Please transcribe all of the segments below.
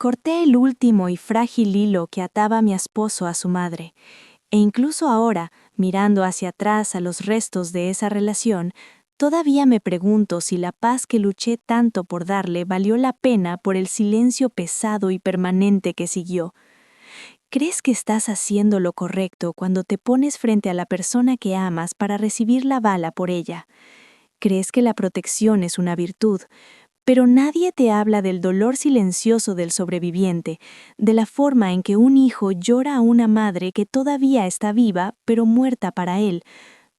Corté el último y frágil hilo que ataba a mi esposo a su madre, e incluso ahora, mirando hacia atrás a los restos de esa relación, todavía me pregunto si la paz que luché tanto por darle valió la pena por el silencio pesado y permanente que siguió. ¿Crees que estás haciendo lo correcto cuando te pones frente a la persona que amas para recibir la bala por ella? ¿Crees que la protección es una virtud? Pero nadie te habla del dolor silencioso del sobreviviente, de la forma en que un hijo llora a una madre que todavía está viva, pero muerta para él,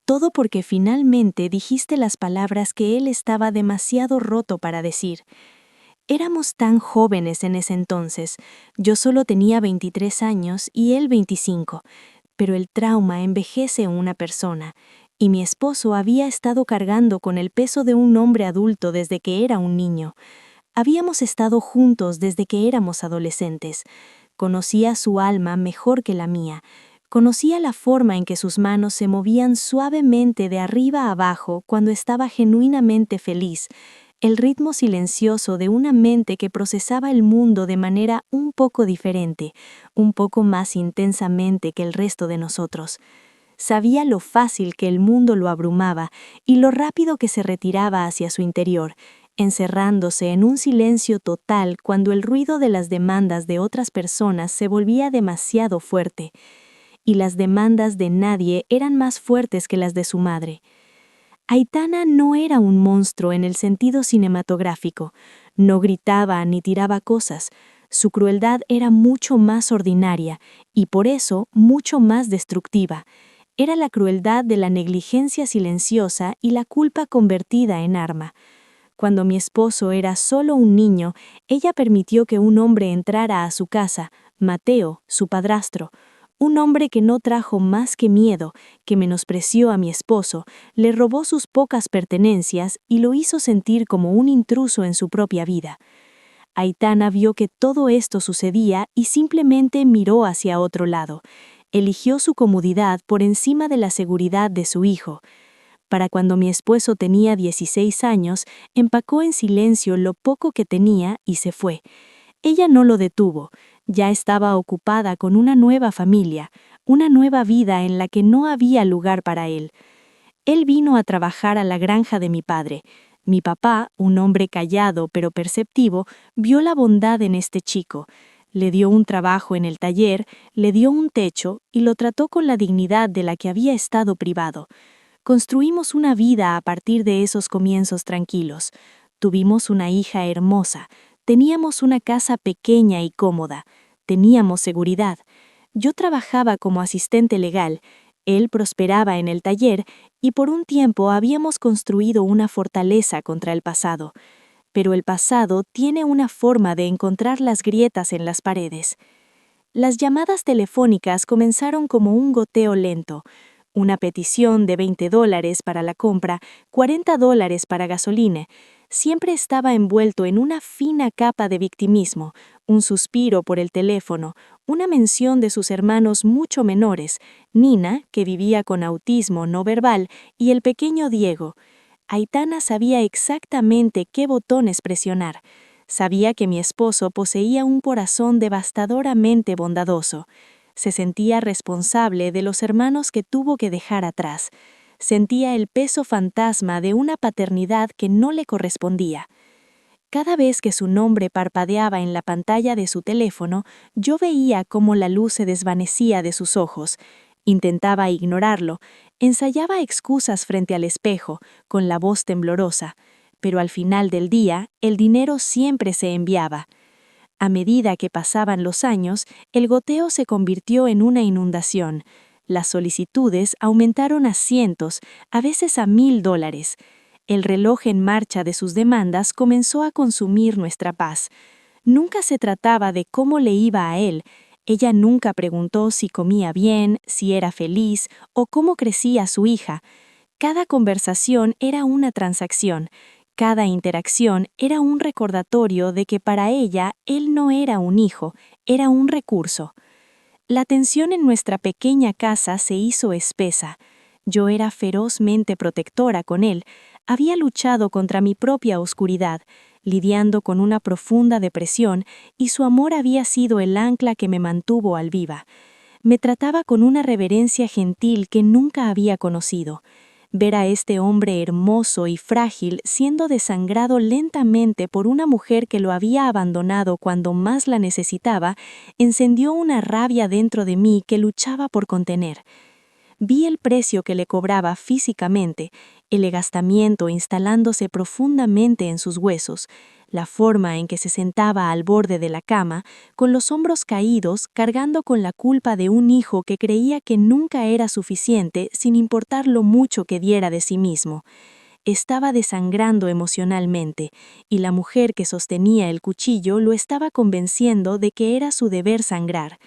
todo porque finalmente dijiste las palabras que él estaba demasiado roto para decir. Éramos tan jóvenes en ese entonces, yo solo tenía 23 años y él 25, pero el trauma envejece a una persona, y mi esposo había estado cargando con el peso de un hombre adulto desde que era un niño. Habíamos estado juntos desde que éramos adolescentes. Conocía su alma mejor que la mía. Conocía la forma en que sus manos se movían suavemente de arriba a abajo cuando estaba genuinamente feliz, el ritmo silencioso de una mente que procesaba el mundo de manera un poco diferente, un poco más intensamente que el resto de nosotros. Sabía lo fácil que el mundo lo abrumaba y lo rápido que se retiraba hacia su interior, encerrándose en un silencio total cuando el ruido de las demandas de otras personas se volvía demasiado fuerte. Y las demandas de nadie eran más fuertes que las de su madre. Aitana no era un monstruo en el sentido cinematográfico, no gritaba ni tiraba cosas, su crueldad era mucho más ordinaria y por eso mucho más destructiva. Era la crueldad de la negligencia silenciosa y la culpa convertida en arma. Cuando mi esposo era solo un niño, ella permitió que un hombre entrara a su casa, Mateo, su padrastro. Un hombre que no trajo más que miedo, que menospreció a mi esposo, le robó sus pocas pertenencias y lo hizo sentir como un intruso en su propia vida. Aitana vio que todo esto sucedía y simplemente miró hacia otro lado. Eligió su comodidad por encima de la seguridad de su hijo. Para cuando mi esposo tenía 16 años, empacó en silencio lo poco que tenía y se fue. Ella no lo detuvo. Ya estaba ocupada con una nueva familia, una nueva vida en la que no había lugar para él. Él vino a trabajar a la granja de mi padre. Mi papá, un hombre callado pero perceptivo, vio la bondad en este chico. Le dio un trabajo en el taller, le dio un techo y lo trató con la dignidad de la que había estado privado. Construimos una vida a partir de esos comienzos tranquilos. Tuvimos una hija hermosa. Teníamos una casa pequeña y cómoda. Teníamos seguridad. Yo trabajaba como asistente legal. Él prosperaba en el taller y por un tiempo habíamos construido una fortaleza contra el pasado. Pero el pasado tiene una forma de encontrar las grietas en las paredes. Las llamadas telefónicas comenzaron como un goteo lento. Una petición de $20 para la compra, $40 para gasolina. Siempre estaba envuelto en una fina capa de victimismo, un suspiro por el teléfono, una mención de sus hermanos mucho menores, Nina, que vivía con autismo no verbal, y el pequeño Diego. Aitana sabía exactamente qué botones presionar. Sabía que mi esposo poseía un corazón devastadoramente bondadoso. Se sentía responsable de los hermanos que tuvo que dejar atrás. Sentía el peso fantasma de una paternidad que no le correspondía. Cada vez que su nombre parpadeaba en la pantalla de su teléfono, yo veía cómo la luz se desvanecía de sus ojos. Intentaba ignorarlo, ensayaba excusas frente al espejo, con la voz temblorosa, pero al final del día, el dinero siempre se enviaba. A medida que pasaban los años, el goteo se convirtió en una inundación. Las solicitudes aumentaron a cientos, a veces a $1,000. El reloj en marcha de sus demandas comenzó a consumir nuestra paz. Nunca se trataba de cómo le iba a él. Ella nunca preguntó si comía bien, si era feliz o cómo crecía su hija. Cada conversación era una transacción. Cada interacción era un recordatorio de que para ella él no era un hijo, era un recurso. La tensión en nuestra pequeña casa se hizo espesa. Yo era ferozmente protectora con él, había luchado contra mi propia oscuridad. lidiando con una profunda depresión, y su amor había sido el ancla que me mantuvo al viva. Me trataba con una reverencia gentil que nunca había conocido. Ver a este hombre hermoso y frágil siendo desangrado lentamente por una mujer que lo había abandonado cuando más la necesitaba, encendió una rabia dentro de mí que luchaba por contener. Vi el precio que le cobraba físicamente, el agastamiento instalándose profundamente en sus huesos, la forma en que se sentaba al borde de la cama, con los hombros caídos, cargando con la culpa de un hijo que creía que nunca era suficiente sin importar lo mucho que diera de sí mismo. Estaba desangrando emocionalmente, y la mujer que sostenía el cuchillo lo estaba convenciendo de que era su deber sangrar.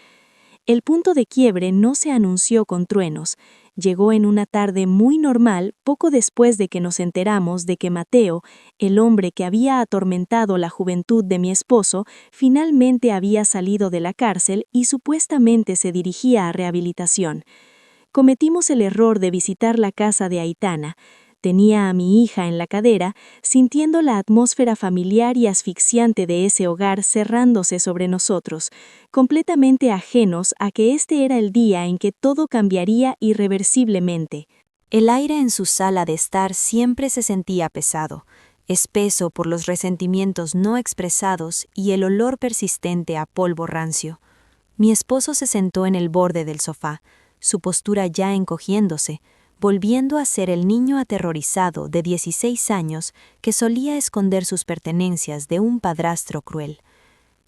El punto de quiebre no se anunció con truenos. Llegó en una tarde muy normal, poco después de que nos enteramos de que Mateo, el hombre que había atormentado la juventud de mi esposo, finalmente había salido de la cárcel y supuestamente se dirigía a rehabilitación. Cometimos el error de visitar la casa de Aitana. Tenía a mi hija en la cadera, sintiendo la atmósfera familiar y asfixiante de ese hogar cerrándose sobre nosotros, completamente ajenos a que este era el día en que todo cambiaría irreversiblemente. El aire en su sala de estar siempre se sentía pesado, espeso por los resentimientos no expresados y el olor persistente a polvo rancio. Mi esposo se sentó en el borde del sofá, su postura ya encogiéndose, volviendo a ser el niño aterrorizado de 16 años que solía esconder sus pertenencias de un padrastro cruel.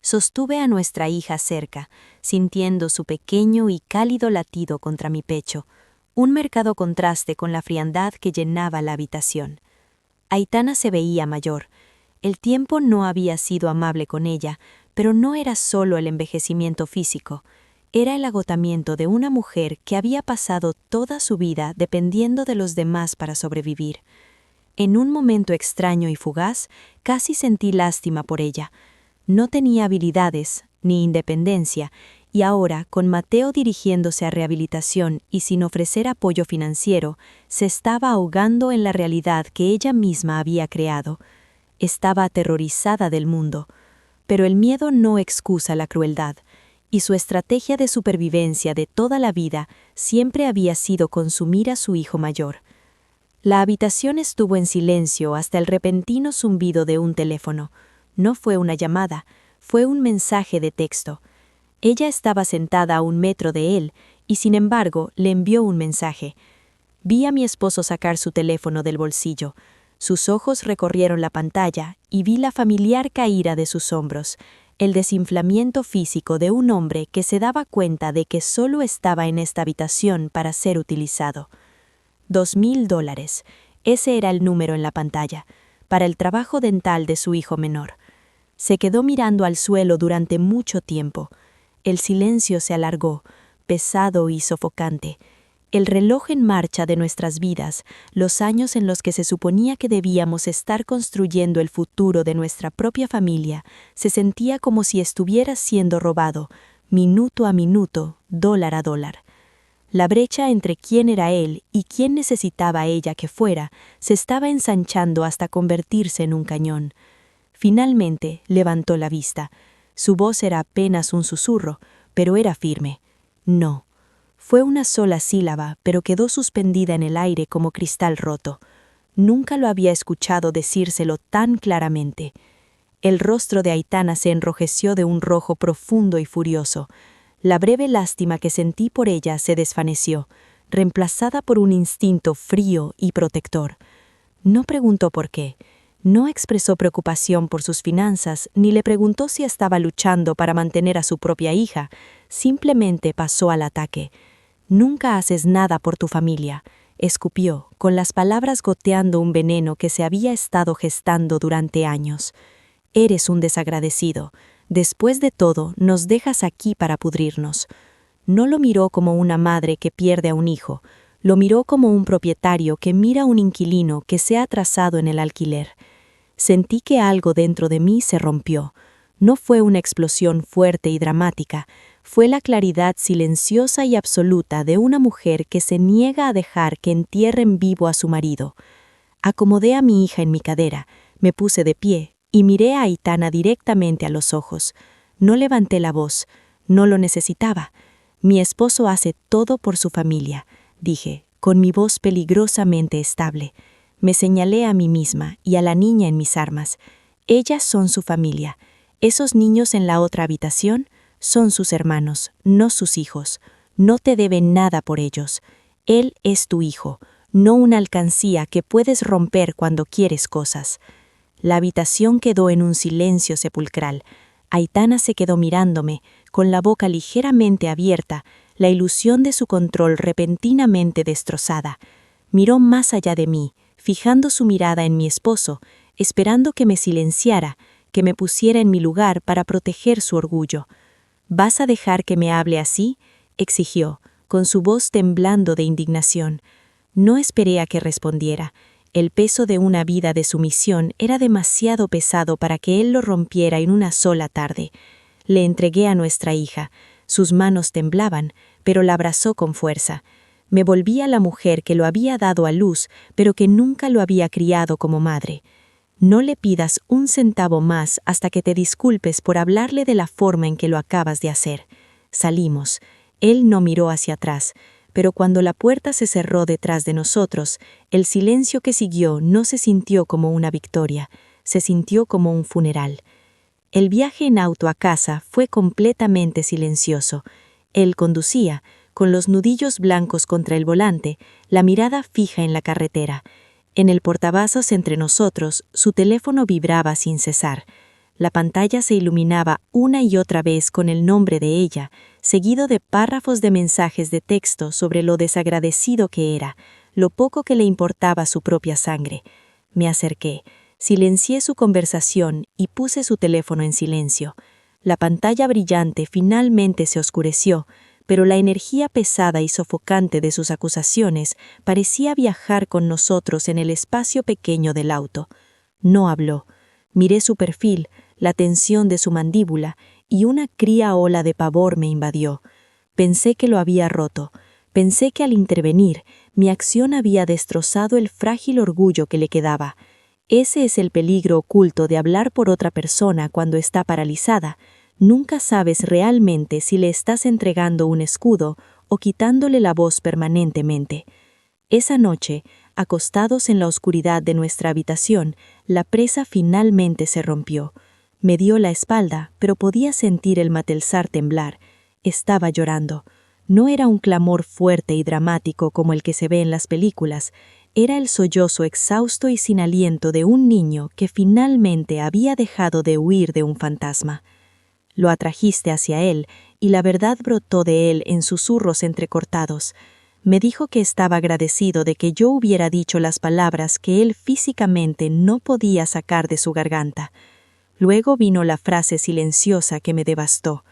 Sostuve a nuestra hija cerca, sintiendo su pequeño y cálido latido contra mi pecho, un marcado contraste con la frialdad que llenaba la habitación. Aitana se veía mayor. El tiempo no había sido amable con ella, pero no era solo el envejecimiento físico. Era el agotamiento de una mujer que había pasado toda su vida dependiendo de los demás para sobrevivir. En un momento extraño y fugaz, casi sentí lástima por ella. No tenía habilidades, ni independencia, y ahora, con Mateo dirigiéndose a rehabilitación y sin ofrecer apoyo financiero, se estaba ahogando en la realidad que ella misma había creado. Estaba aterrorizada del mundo. Pero el miedo no excusa la crueldad, y su estrategia de supervivencia de toda la vida siempre había sido consumir a su hijo mayor. La habitación estuvo en silencio hasta el repentino zumbido de un teléfono. No fue una llamada, fue un mensaje de texto. Ella estaba sentada a 1 metro de él, y sin embargo le envió un mensaje. Vi a mi esposo sacar su teléfono del bolsillo. Sus ojos recorrieron la pantalla y vi la familiar caída de sus hombros, el desinflamiento físico de un hombre que se daba cuenta de que solo estaba en esta habitación para ser utilizado. $2,000, ese era el número en la pantalla, para el trabajo dental de su hijo menor. Se quedó mirando al suelo durante mucho tiempo. El silencio se alargó, pesado y sofocante. El reloj en marcha de nuestras vidas, los años en los que se suponía que debíamos estar construyendo el futuro de nuestra propia familia, se sentía como si estuviera siendo robado, minuto a minuto, dólar a dólar. La brecha entre quién era él y quién necesitaba ella que fuera, se estaba ensanchando hasta convertirse en un cañón. Finalmente levantó la vista. Su voz era apenas un susurro, pero era firme. No. Fue una sola sílaba, pero quedó suspendida en el aire como cristal roto. Nunca lo había escuchado decírselo tan claramente. El rostro de Aitana se enrojeció de un rojo profundo y furioso. La breve lástima que sentí por ella se desvaneció, reemplazada por un instinto frío y protector. No preguntó por qué. No expresó preocupación por sus finanzas, ni le preguntó si estaba luchando para mantener a su propia hija. Simplemente pasó al ataque. «Nunca haces nada por tu familia», escupió, con las palabras goteando un veneno que se había estado gestando durante años. «Eres un desagradecido. Después de todo, nos dejas aquí para pudrirnos». No lo miró como una madre que pierde a un hijo. Lo miró como un propietario que mira a un inquilino que se ha atrasado en el alquiler. Sentí que algo dentro de mí se rompió. No fue una explosión fuerte y dramática, fue la claridad silenciosa y absoluta de una mujer que se niega a dejar que entierren vivo a su marido. Acomodé a mi hija en mi cadera, me puse de pie, y miré a Aitana directamente a los ojos. No levanté la voz, no lo necesitaba. Mi esposo hace todo por su familia, dije, con mi voz peligrosamente estable. Me señalé a mí misma y a la niña en mis armas. Ellas son su familia. Esos niños en la otra habitación son sus hermanos, no sus hijos. No te deben nada por ellos. Él es tu hijo, no una alcancía que puedes romper cuando quieres cosas. La habitación quedó en un silencio sepulcral. Aitana se quedó mirándome, con la boca ligeramente abierta, la ilusión de su control repentinamente destrozada. Miró más allá de mí, fijando su mirada en mi esposo, esperando que me silenciara, que me pusiera en mi lugar para proteger su orgullo. ¿Vas a dejar que me hable así?, exigió, con su voz temblando de indignación. No esperé a que respondiera. El peso de una vida de sumisión era demasiado pesado para que él lo rompiera en una sola tarde. Le entregué a nuestra hija. Sus manos temblaban, pero la abrazó con fuerza. Me volví a la mujer que lo había dado a luz, pero que nunca lo había criado como madre. No le pidas un centavo más hasta que te disculpes por hablarle de la forma en que lo acabas de hacer. Salimos. Él no miró hacia atrás, pero cuando la puerta se cerró detrás de nosotros, el silencio que siguió no se sintió como una victoria, se sintió como un funeral. El viaje en auto a casa fue completamente silencioso. Él conducía, con los nudillos blancos contra el volante, la mirada fija en la carretera. En el portavasos entre nosotros, su teléfono vibraba sin cesar. La pantalla se iluminaba una y otra vez con el nombre de ella, seguido de párrafos de mensajes de texto sobre lo desagradecido que era, lo poco que le importaba su propia sangre. Me acerqué, silencié su conversación y puse su teléfono en silencio. La pantalla brillante finalmente se oscureció, pero la energía pesada y sofocante de sus acusaciones parecía viajar con nosotros en el espacio pequeño del auto. No habló. Miré su perfil, la tensión de su mandíbula, y una cría ola de pavor me invadió. Pensé que lo había roto. Pensé que al intervenir, mi acción había destrozado el frágil orgullo que le quedaba. Ese es el peligro oculto de hablar por otra persona cuando está paralizada. Nunca sabes realmente si le estás entregando un escudo o quitándole la voz permanentemente. Esa noche, acostados en la oscuridad de nuestra habitación, la presa finalmente se rompió. Me dio la espalda, pero podía sentir el Matelsar temblar. Estaba llorando. No era un clamor fuerte y dramático como el que se ve en las películas. Era el sollozo exhausto y sin aliento de un niño que finalmente había dejado de huir de un fantasma. Lo atrajiste hacia él, y la verdad brotó de él en susurros entrecortados. Me dijo que estaba agradecido de que yo hubiera dicho las palabras que él físicamente no podía sacar de su garganta. Luego vino la frase silenciosa que me devastó.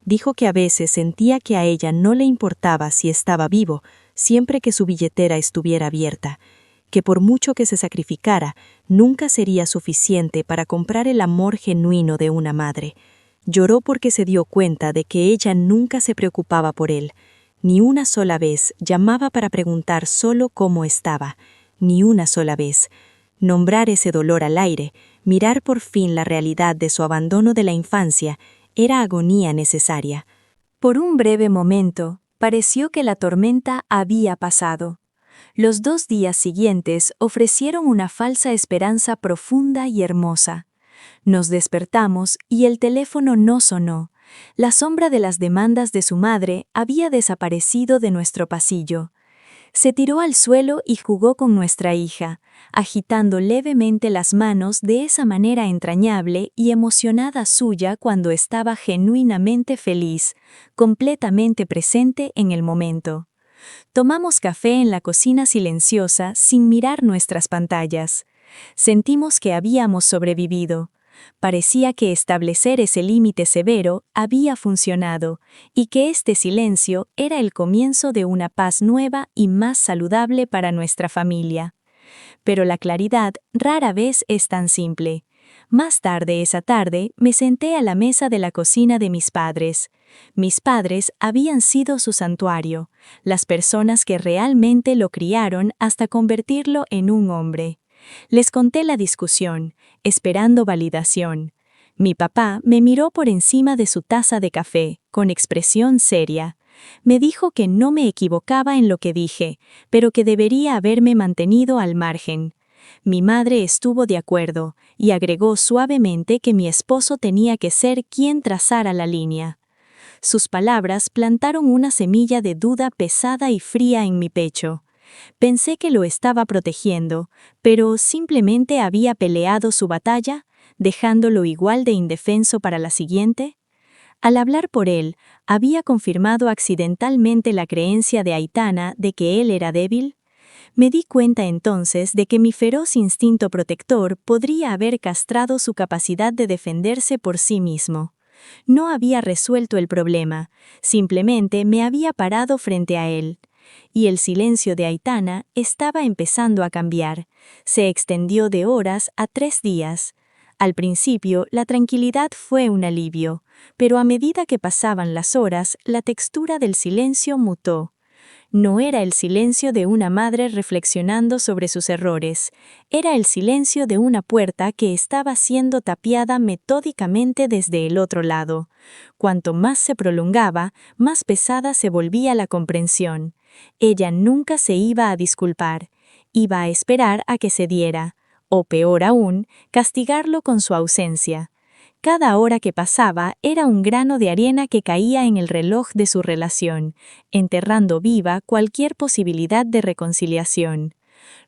Dijo que a veces sentía que a ella no le importaba si estaba vivo, siempre que su billetera estuviera abierta, que por mucho que se sacrificara, nunca sería suficiente para comprar el amor genuino de una madre. Lloró porque se dio cuenta de que ella nunca se preocupaba por él. Ni una sola vez llamaba para preguntar solo cómo estaba. Ni una sola vez. Nombrar ese dolor al aire, mirar por fin la realidad de su abandono de la infancia, era agonía necesaria. Por un breve momento, pareció que la tormenta había pasado. Los 2 días siguientes ofrecieron una falsa esperanza profunda y hermosa. Nos despertamos y el teléfono no sonó. La sombra de las demandas de su madre había desaparecido de nuestro pasillo. Se tiró al suelo y jugó con nuestra hija, agitando levemente las manos de esa manera entrañable y emocionada suya cuando estaba genuinamente feliz, completamente presente en el momento. Tomamos café en la cocina silenciosa sin mirar nuestras pantallas. Sentimos que habíamos sobrevivido. Parecía que establecer ese límite severo había funcionado y que este silencio era el comienzo de una paz nueva y más saludable para nuestra familia. Pero la claridad rara vez es tan simple. Más tarde esa tarde me senté a la mesa de la cocina de mis padres. Mis padres habían sido su santuario, las personas que realmente lo criaron hasta convertirlo en un hombre. Les conté la discusión, esperando validación. Mi papá me miró por encima de su taza de café, con expresión seria. Me dijo que no me equivocaba en lo que dije, pero que debería haberme mantenido al margen. Mi madre estuvo de acuerdo, y agregó suavemente que mi esposo tenía que ser quien trazara la línea. Sus palabras plantaron una semilla de duda pesada y fría en mi pecho. Pensé que lo estaba protegiendo, pero simplemente había peleado su batalla, dejándolo igual de indefenso para la siguiente. Al hablar por él, ¿había confirmado accidentalmente la creencia de Aitana de que él era débil? Me di cuenta entonces de que mi feroz instinto protector podría haber castrado su capacidad de defenderse por sí mismo. No había resuelto el problema, simplemente me había parado frente a él. Y el silencio de Aitana estaba empezando a cambiar. Se extendió de horas a 3 días. Al principio, la tranquilidad fue un alivio, pero a medida que pasaban las horas, la textura del silencio mutó. No era el silencio de una madre reflexionando sobre sus errores, era el silencio de una puerta que estaba siendo tapiada metódicamente desde el otro lado. Cuanto más se prolongaba, más pesada se volvía la comprensión. Ella nunca se iba a disculpar, iba a esperar a que cediera, o peor aún, castigarlo con su ausencia. Cada hora que pasaba era un grano de arena que caía en el reloj de su relación, enterrando viva cualquier posibilidad de reconciliación.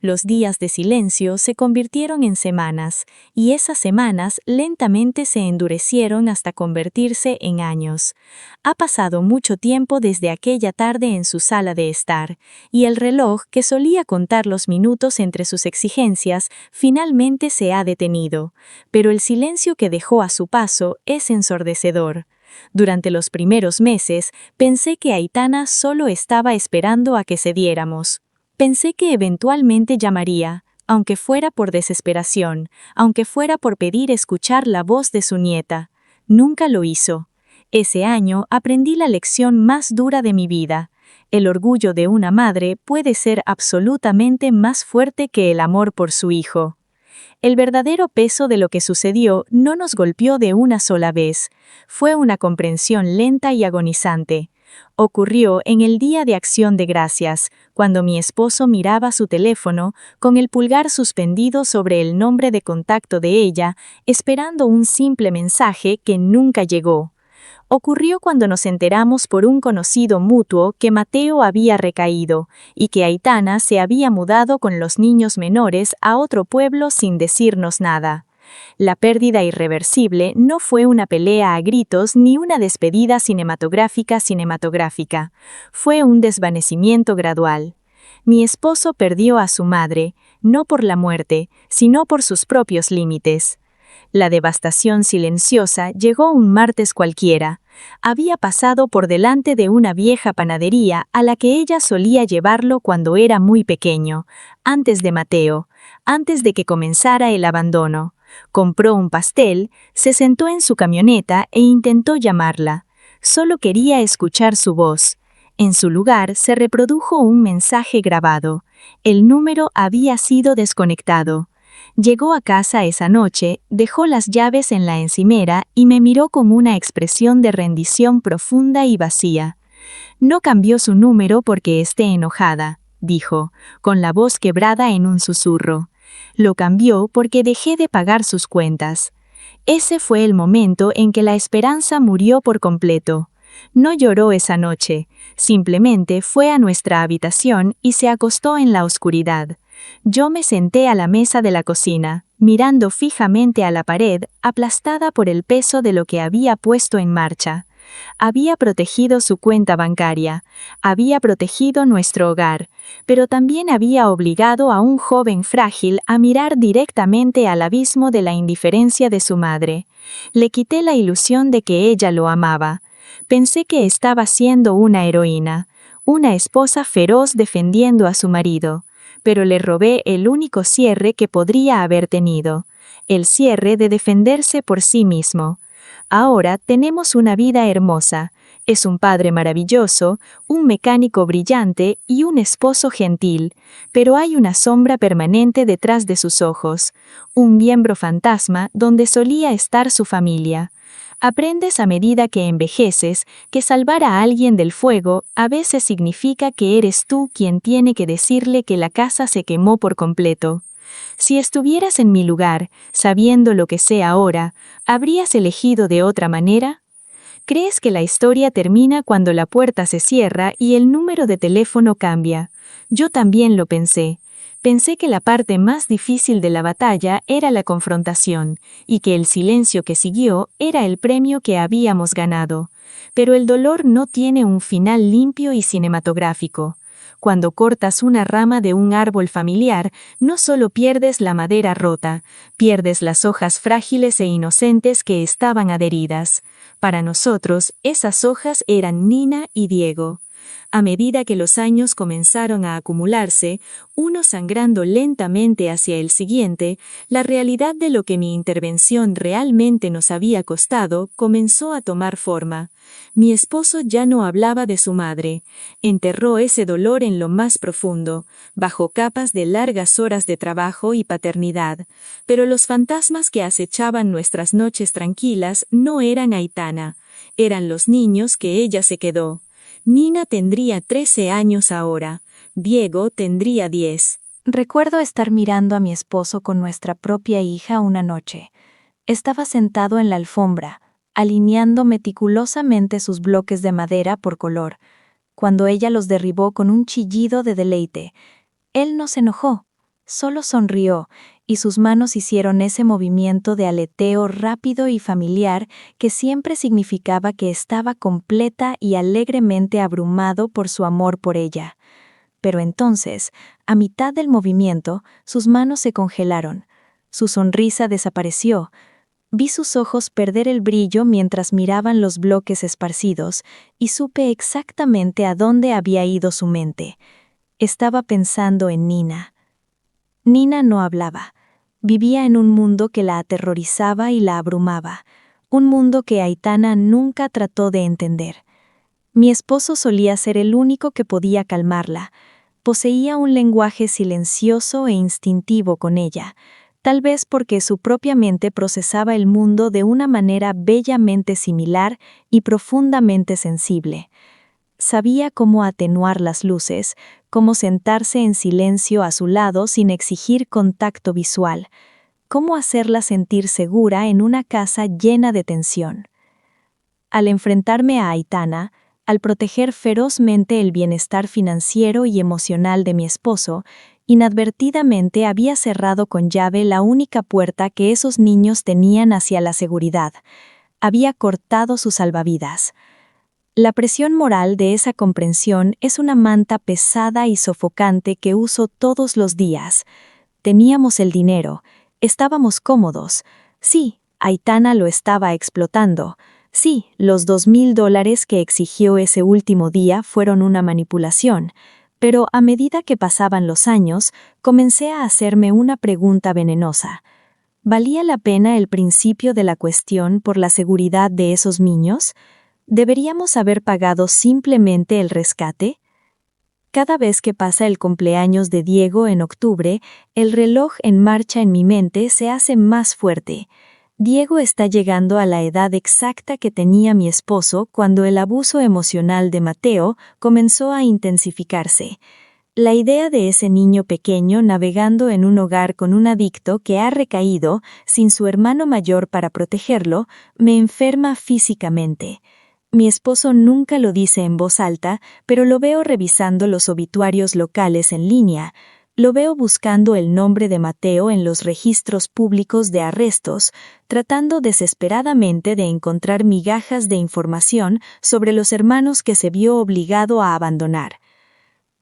Los días de silencio se convirtieron en semanas, y esas semanas lentamente se endurecieron hasta convertirse en años. Ha pasado mucho tiempo desde aquella tarde en su sala de estar, y el reloj que solía contar los minutos entre sus exigencias finalmente se ha detenido, pero el silencio que dejó a su paso es ensordecedor. Durante los primeros meses pensé que Aitana solo estaba esperando a que cediéramos. Pensé que eventualmente llamaría, aunque fuera por desesperación, aunque fuera por pedir escuchar la voz de su nieta. Nunca lo hizo. Ese año aprendí la lección más dura de mi vida. El orgullo de una madre puede ser absolutamente más fuerte que el amor por su hijo. El verdadero peso de lo que sucedió no nos golpeó de una sola vez. Fue una comprensión lenta y agonizante. Ocurrió en el Día de Acción de Gracias, cuando mi esposo miraba su teléfono con el pulgar suspendido sobre el nombre de contacto de ella, esperando un simple mensaje que nunca llegó. Ocurrió cuando nos enteramos por un conocido mutuo que Mateo había recaído y que Aitana se había mudado con los niños menores a otro pueblo sin decirnos nada. La pérdida irreversible no fue una pelea a gritos ni una despedida cinematográfica. Fue un desvanecimiento gradual. Mi esposo perdió a su madre, no por la muerte, sino por sus propios límites. La devastación silenciosa llegó un martes cualquiera. Había pasado por delante de una vieja panadería a la que ella solía llevarlo cuando era muy pequeño, antes de Mateo, antes de que comenzara el abandono. Compró un pastel, se sentó en su camioneta e intentó llamarla. Solo quería escuchar su voz. En su lugar se reprodujo un mensaje grabado. El número había sido desconectado. Llegó a casa esa noche, dejó las llaves en la encimera y me miró con una expresión de rendición profunda y vacía. No cambió su número porque esté enojada, dijo, con la voz quebrada en un susurro. Lo cambió porque dejé de pagar sus cuentas. Ese fue el momento en que la esperanza murió por completo. No lloró esa noche, simplemente fue a nuestra habitación y se acostó en la oscuridad. Yo me senté a la mesa de la cocina, mirando fijamente a la pared, aplastada por el peso de lo que había puesto en marcha. Había protegido su cuenta bancaria, había protegido nuestro hogar, pero también había obligado a un joven frágil a mirar directamente al abismo de la indiferencia de su madre. Le quité la ilusión de que ella lo amaba. Pensé que estaba siendo una heroína, una esposa feroz defendiendo a su marido, pero le robé el único cierre que podría haber tenido, el cierre de defenderse por sí mismo. Ahora tenemos una vida hermosa. Es un padre maravilloso, un mecánico brillante y un esposo gentil, pero hay una sombra permanente detrás de sus ojos, un miembro fantasma donde solía estar su familia. Aprendes a medida que envejeces que salvar a alguien del fuego a veces significa que eres tú quien tiene que decirle que la casa se quemó por completo. Si estuvieras en mi lugar, sabiendo lo que sé ahora, ¿habrías elegido de otra manera? ¿Crees que la historia termina cuando la puerta se cierra y el número de teléfono cambia? Yo también lo pensé. Pensé que la parte más difícil de la batalla era la confrontación, y que el silencio que siguió era el premio que habíamos ganado. Pero el dolor no tiene un final limpio y cinematográfico. Cuando cortas una rama de un árbol familiar, no solo pierdes la madera rota, pierdes las hojas frágiles e inocentes que estaban adheridas. Para nosotros, esas hojas eran Nina y Diego. A medida que los años comenzaron a acumularse, uno sangrando lentamente hacia el siguiente, la realidad de lo que mi intervención realmente nos había costado comenzó a tomar forma. Mi esposo ya no hablaba de su madre. Enterró ese dolor en lo más profundo, bajo capas de largas horas de trabajo y paternidad. Pero los fantasmas que acechaban nuestras noches tranquilas no eran Aitana, eran los niños que ella se quedó. Nina tendría 13 años ahora, Diego tendría 10. Recuerdo estar mirando a mi esposo con nuestra propia hija una noche. Estaba sentado en la alfombra, alineando meticulosamente sus bloques de madera por color, cuando ella los derribó con un chillido de deleite. Él no se enojó, solo sonrió, y sus manos hicieron ese movimiento de aleteo rápido y familiar que siempre significaba que estaba completa y alegremente abrumado por su amor por ella. Pero entonces, a mitad del movimiento, sus manos se congelaron. Su sonrisa desapareció. Vi sus ojos perder el brillo mientras miraban los bloques esparcidos, y supe exactamente a dónde había ido su mente. Estaba pensando en Nina. Nina no hablaba. Vivía en un mundo que la aterrorizaba y la abrumaba, un mundo que Aitana nunca trató de entender. Mi esposo solía ser el único que podía calmarla. Poseía un lenguaje silencioso e instintivo con ella, tal vez porque su propia mente procesaba el mundo de una manera bellamente similar y profundamente sensible. Sabía cómo atenuar las luces, cómo sentarse en silencio a su lado sin exigir contacto visual, cómo hacerla sentir segura en una casa llena de tensión. Al enfrentarme a Aitana, al proteger ferozmente el bienestar financiero y emocional de mi esposo, inadvertidamente había cerrado con llave la única puerta que esos niños tenían hacia la seguridad. Había cortado sus salvavidas. La presión moral de esa comprensión es una manta pesada y sofocante que uso todos los días. Teníamos el dinero, estábamos cómodos. Sí, Aitana lo estaba explotando. Sí, los $2,000 que exigió ese último día fueron una manipulación. Pero a medida que pasaban los años, comencé a hacerme una pregunta venenosa. ¿Valía la pena el principio de la cuestión por la seguridad de esos niños? ¿Deberíamos haber pagado simplemente el rescate? Cada vez que pasa el cumpleaños de Diego en octubre, el reloj en marcha en mi mente se hace más fuerte. Diego está llegando a la edad exacta que tenía mi esposo cuando el abuso emocional de Mateo comenzó a intensificarse. La idea de ese niño pequeño navegando en un hogar con un adicto que ha recaído, sin su hermano mayor para protegerlo, me enferma físicamente. Mi esposo nunca lo dice en voz alta, pero lo veo revisando los obituarios locales en línea. Lo veo buscando el nombre de Mateo en los registros públicos de arrestos, tratando desesperadamente de encontrar migajas de información sobre los hermanos que se vio obligado a abandonar.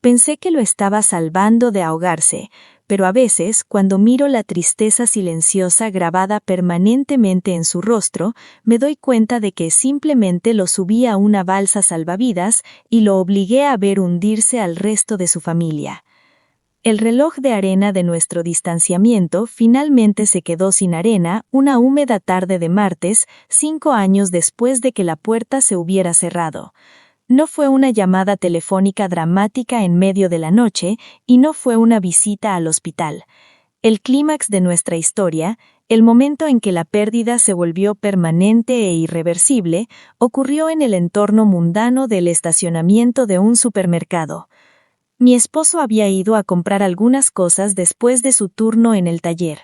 Pensé que lo estaba salvando de ahogarse, pero a veces, cuando miro la tristeza silenciosa grabada permanentemente en su rostro, me doy cuenta de que simplemente lo subí a una balsa salvavidas y lo obligué a ver hundirse al resto de su familia. El reloj de arena de nuestro distanciamiento finalmente se quedó sin arena una húmeda tarde de martes, 5 años después de que la puerta se hubiera cerrado. No fue una llamada telefónica dramática en medio de la noche y no fue una visita al hospital. El clímax de nuestra historia, el momento en que la pérdida se volvió permanente e irreversible, ocurrió en el entorno mundano del estacionamiento de un supermercado. Mi esposo había ido a comprar algunas cosas después de su turno en el taller.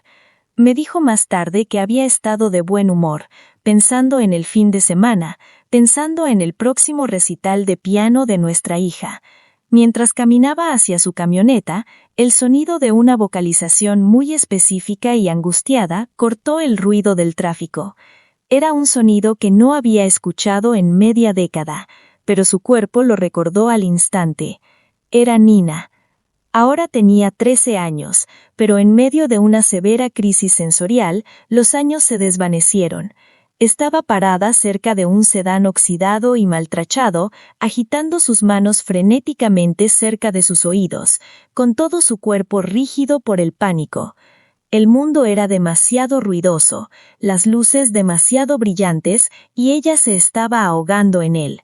Me dijo más tarde que había estado de buen humor, pensando en el fin de semana, pensando en el próximo recital de piano de nuestra hija. Mientras caminaba hacia su camioneta, el sonido de una vocalización muy específica y angustiada cortó el ruido del tráfico. Era un sonido que no había escuchado en media década, pero su cuerpo lo recordó al instante. Era Nina. Ahora tenía 13 años, pero en medio de una severa crisis sensorial, los años se desvanecieron. Estaba parada cerca de un sedán oxidado y maltrachado, agitando sus manos frenéticamente cerca de sus oídos, con todo su cuerpo rígido por el pánico. El mundo era demasiado ruidoso, las luces demasiado brillantes, y ella se estaba ahogando en él.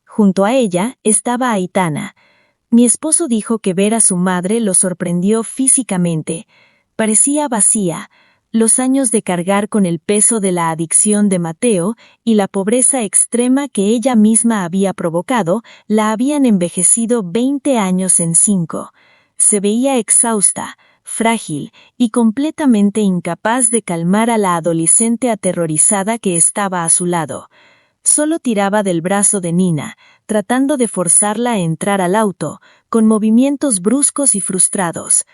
Junto a ella estaba Aitana. Mi esposo dijo que ver a su madre lo sorprendió físicamente. Parecía vacía. Los años de cargar con el peso de la adicción de Mateo y la pobreza extrema que ella misma había provocado la habían envejecido 20 años en 5. Se veía exhausta, frágil y completamente incapaz de calmar a la adolescente aterrorizada que estaba a su lado. Solo tiraba del brazo de Nina, tratando de forzarla a entrar al auto, con movimientos bruscos y frustrados.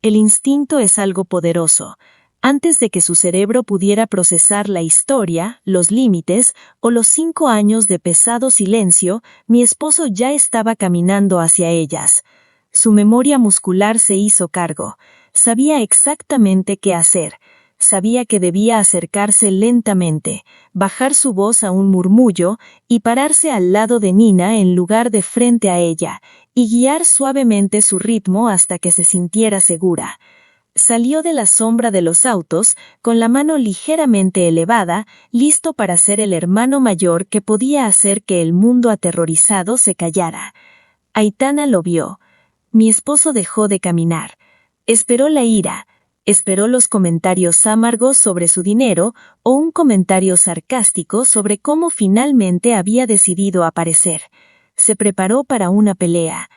El instinto es algo poderoso. Antes de que su cerebro pudiera procesar la historia, los límites o los 5 años de pesado silencio, mi esposo ya estaba caminando hacia ellas. Su memoria muscular se hizo cargo. Sabía exactamente qué hacer. Sabía que debía acercarse lentamente, bajar su voz a un murmullo y pararse al lado de Nina en lugar de frente a ella, y guiar suavemente su ritmo hasta que se sintiera segura. Salió de la sombra de los autos, con la mano ligeramente elevada, listo para ser el hermano mayor que podía hacer que el mundo aterrorizado se callara. Aitana lo vio. Mi esposo dejó de caminar. Esperó la ira. Esperó los comentarios amargos sobre su dinero o un comentario sarcástico sobre cómo finalmente había decidido aparecer. Se preparó para una pelea.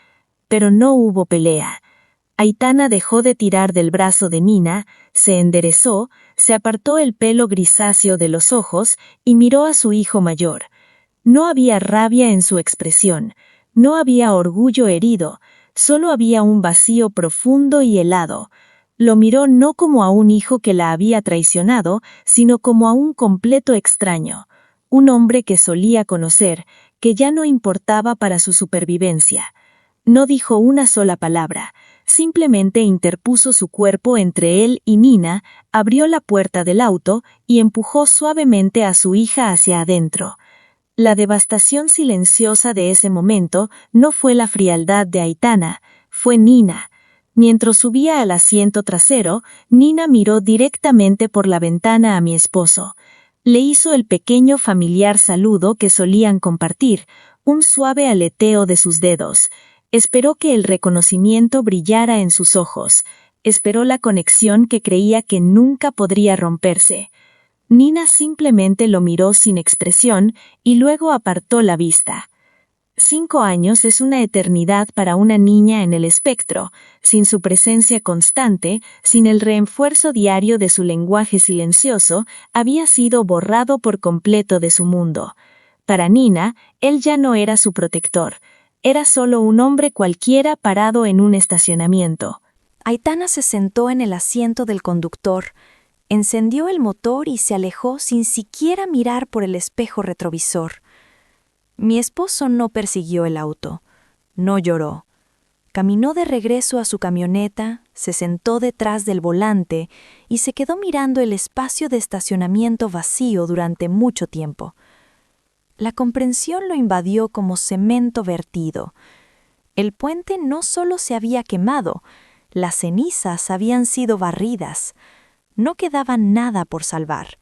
Pero no hubo pelea. Aitana dejó de tirar del brazo de Nina, se enderezó, se apartó el pelo grisáceo de los ojos y miró a su hijo mayor. No había rabia en su expresión, no había orgullo herido, solo había un vacío profundo y helado. Lo miró no como a un hijo que la había traicionado, sino como a un completo extraño, un hombre que solía conocer, que ya no importaba para su supervivencia. No dijo una sola palabra, simplemente interpuso su cuerpo entre él y Nina, abrió la puerta del auto y empujó suavemente a su hija hacia adentro. La devastación silenciosa de ese momento no fue la frialdad de Aitana, fue Nina. Mientras subía al asiento trasero, Nina miró directamente por la ventana a mi esposo. Le hizo el pequeño familiar saludo que solían compartir, un suave aleteo de sus dedos. Esperó que el reconocimiento brillara en sus ojos. Esperó la conexión que creía que nunca podría romperse. Nina simplemente lo miró sin expresión y luego apartó la vista. 5 años es una eternidad para una niña en el espectro, sin su presencia constante, sin el refuerzo diario de su lenguaje silencioso, había sido borrado por completo de su mundo. Para Nina, él ya no era su protector, era solo un hombre cualquiera parado en un estacionamiento. Aitana se sentó en el asiento del conductor, encendió el motor y se alejó sin siquiera mirar por el espejo retrovisor. Mi esposo no persiguió el auto, no lloró. Caminó de regreso a su camioneta, se sentó detrás del volante y se quedó mirando el espacio de estacionamiento vacío durante mucho tiempo. La comprensión lo invadió como cemento vertido. El puente no solo se había quemado, Las cenizas habían sido barridas. No quedaba nada por salvar.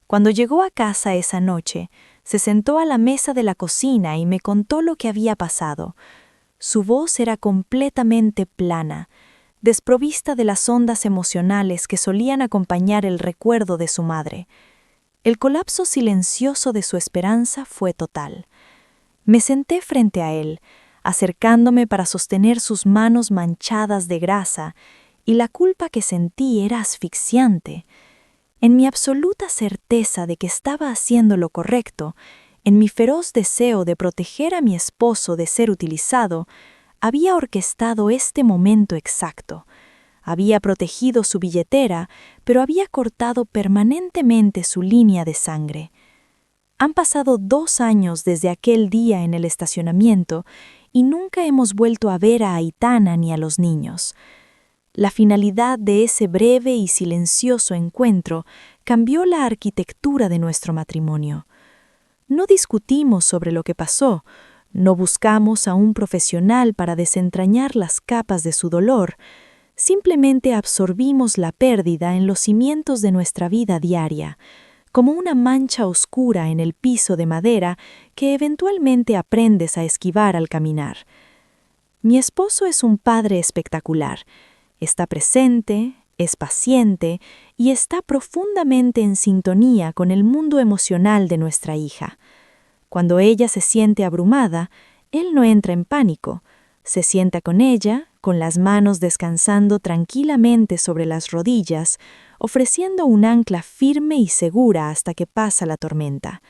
Cuando llegó a casa esa noche, se sentó a la mesa de la cocina y me contó lo que había pasado. Su voz era completamente plana, desprovista de las ondas emocionales que solían acompañar el recuerdo de su madre. El colapso silencioso de su esperanza fue total. Me senté frente a él, acercándome para sostener sus manos manchadas de grasa, y la culpa que sentí era asfixiante. En mi absoluta certeza de que estaba haciendo lo correcto, en mi feroz deseo de proteger a mi esposo de ser utilizado, había orquestado este momento exacto. Había protegido su billetera, pero había cortado permanentemente su línea de sangre. Han pasado 2 años desde aquel día en el estacionamiento y nunca hemos vuelto a ver a Aitana ni a los niños. La finalidad de ese breve y silencioso encuentro cambió la arquitectura de nuestro matrimonio. No discutimos sobre lo que pasó, no buscamos a un profesional para desentrañar las capas de su dolor, simplemente absorbimos la pérdida en los cimientos de nuestra vida diaria, como una mancha oscura en el piso de madera que eventualmente aprendes a esquivar al caminar. Mi esposo es un padre espectacular. Está presente, es paciente y está profundamente en sintonía con el mundo emocional de nuestra hija. Cuando ella se siente abrumada, él no entra en pánico. Se sienta con ella, con las manos descansando tranquilamente sobre las rodillas, ofreciendo un ancla firme y segura hasta que pasa la tormenta.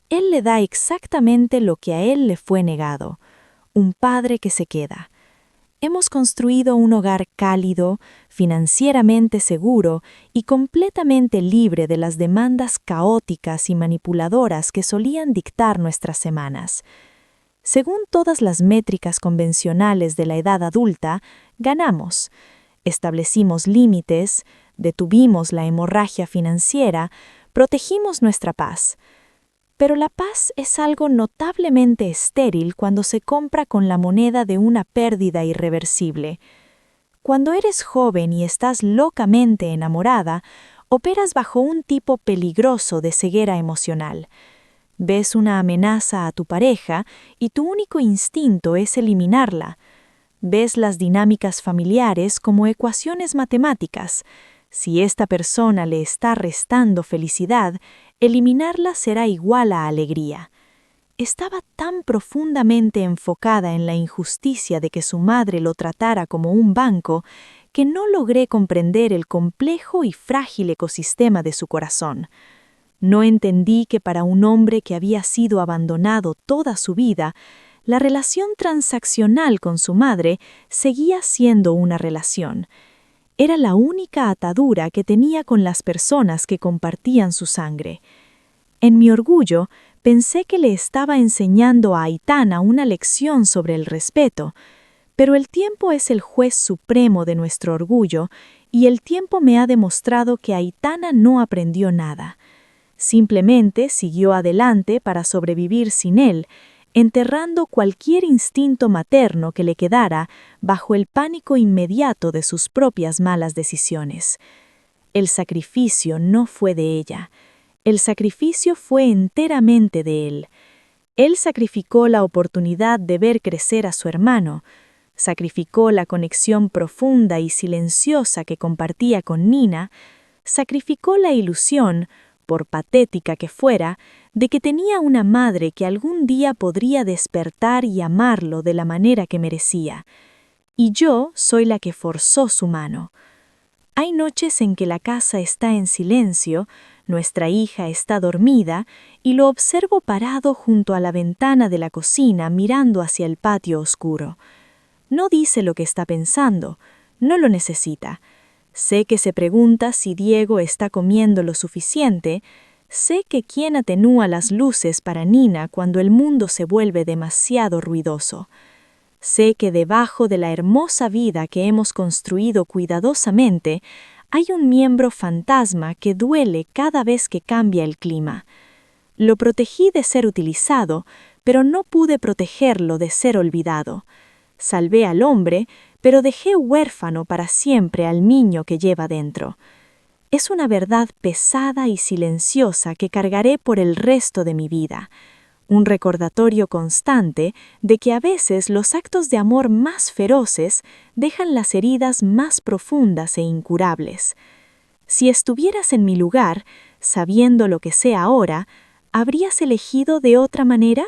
Él le da exactamente lo que a él le fue negado, un padre que se queda. Hemos construido un hogar cálido, financieramente seguro y completamente libre de las demandas caóticas y manipuladoras que solían dictar nuestras semanas. Según todas las métricas convencionales de la edad adulta, ganamos. Establecimos límites, detuvimos la hemorragia financiera, protegimos nuestra paz. Pero la paz es algo notablemente estéril cuando se compra con la moneda de una pérdida irreversible. Cuando eres joven y estás locamente enamorada, operas bajo un tipo peligroso de ceguera emocional. Ves una amenaza a tu pareja y tu único instinto es eliminarla. Ves las dinámicas familiares como ecuaciones matemáticas. Si esta persona le está restando felicidad, eliminarla será igual a alegría. Estaba tan profundamente enfocada en la injusticia de que su madre lo tratara como un banco que no logré comprender el complejo y frágil ecosistema de su corazón. No entendí que para un hombre que había sido abandonado toda su vida, la relación transaccional con su madre seguía siendo una relación. Era la única atadura que tenía con las personas que compartían su sangre. En mi orgullo, pensé que le estaba enseñando a Aitana una lección sobre el respeto, pero el tiempo es el juez supremo de nuestro orgullo y el tiempo me ha demostrado que Aitana no aprendió nada. Simplemente siguió adelante para sobrevivir sin él, enterrando cualquier instinto materno que le quedara bajo el pánico inmediato de sus propias malas decisiones. El sacrificio no fue de ella. El sacrificio fue enteramente de él. Él sacrificó la oportunidad de ver crecer a su hermano, sacrificó la conexión profunda y silenciosa que compartía con Nina, sacrificó la ilusión, por patética que fuera, de que tenía una madre que algún día podría despertar y amarlo de la manera que merecía. Y yo soy la que forzó su mano. Hay noches en que la casa está en silencio, nuestra hija está dormida y lo observo parado junto a la ventana de la cocina mirando hacia el patio oscuro. No dice lo que está pensando, no lo necesita. Sé que se pregunta si Diego está comiendo lo suficiente. Sé que quién atenúa las luces para Nina cuando el mundo se vuelve demasiado ruidoso. Sé que debajo de la hermosa vida que hemos construido cuidadosamente hay un miembro fantasma que duele cada vez que cambia el clima. Lo protegí de ser utilizado, pero no pude protegerlo de ser olvidado. Salvé al hombre, pero dejé huérfano para siempre al niño que lleva dentro. Es una verdad pesada y silenciosa que cargaré por el resto de mi vida, un recordatorio constante de que a veces los actos de amor más feroces dejan las heridas más profundas e incurables. Si estuvieras en mi lugar, sabiendo lo que sé ahora, ¿habrías elegido de otra manera?